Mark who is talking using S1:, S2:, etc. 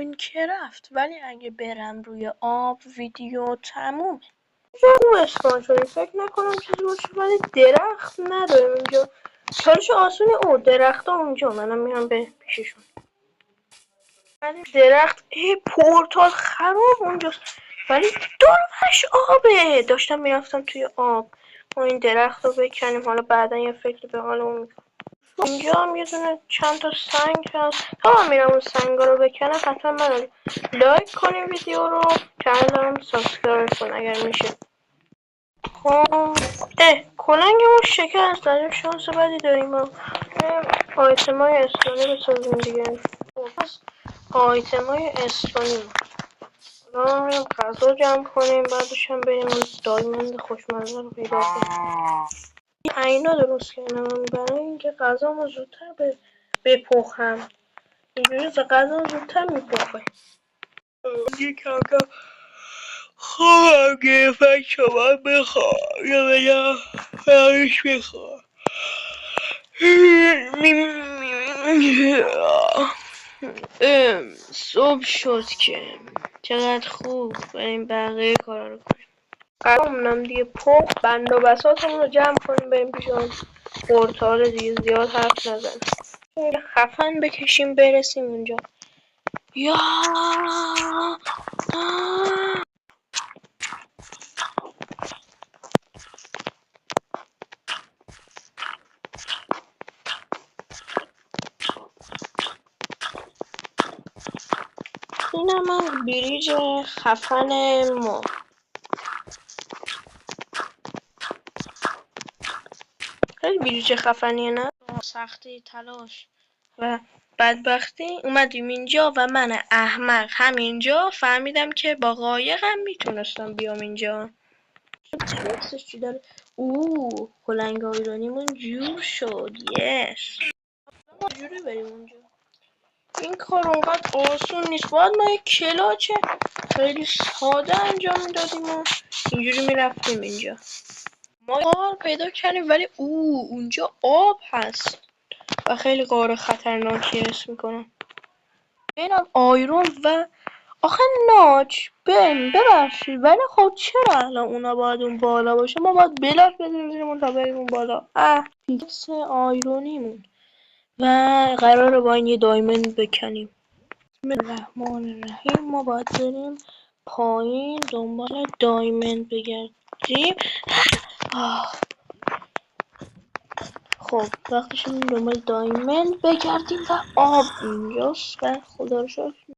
S1: ماینکرافت، ولی اگه برم روی آب ویدیو تمومه. خوب اسپان شدیم، فکر نکنم چیزی باشه، ولی درخت نداریم اینجا. کارش آسونه. درخت ها اونجا، منم میرم به پیششون. ولی درخت پورتال خراب اونجاست، ولی دورش آبه. داشتم میرفتم توی آب. ما این درخت رو بکنیم، حالا بعدا یه فکر به حالمون میکنم. اینجا هم یه دونه چند تا سنگ هست. تا میرم اون سنگا رو بکنم، حتما من لایک کنیم ویدیو رو، چنلم سابسکرایب کن اگر میشه. خب کلنگمون شکست، داریم شانس بدی داریم. آیتم های اسپانی بسازیم دیگه. پس آیتم های اسپانی حالا میرم غذا جمع کنیم، بعدش هم بریم اون دایموند خوشمزه رو پیدا کنیم. اینا درست کردم برای اینکه غذامو زودتر بپخم. اینجوری غذا زودتر میپخه. یه کمکم خوابم گرفت، شما بخواه یا بدم فرش بخواه. صبح شد که چقدر خوب. بریم بقیه کارا رو کنیم. قرارمونم دیگه پخت. بند و بساطمون رو جمع کنیم بریم پیشان پورتال دیگه. زیاد حرف نزن، خفن بکشیم برسیم اونجا. یا اینم هم بریج خفن ما. خیلی بریج خفنیه نه؟ سختی، تلاش و بدبختی اومدیم اینجا و من احمق همینجا فهمیدم که با قایقم میتونستم بیام اینجا. ترکسش چی داره؟ کلنگ آیرانیمون جور شد. یس. ما جوری بریم اونجا. این کار اونقدر آسون نیست. باید ما یک کلاچ خیلی ساده انجام میدادیم و اینجوری میرفتیم اینجا. ما غار پیدا کردیم، ولی اونجا آب هست و خیلی غار خطرناکی حس میکنم. اینم آیرون و آخه ناچ ببخشید، ولی خب چرا الان اونا باید اون بالا باشه؟ ما باید بلاک بزنیم تا بریم اون بالا. پیکس آیرونیمون و قراره با این یه دایموند بکنیم. بسم الله الرحمن الرحیم. ما باید بریم پایین دنبال دایموند بگردیم. خب وقتش دنبال دایموند بگردیم و آب اینجاست و خدا رو شکر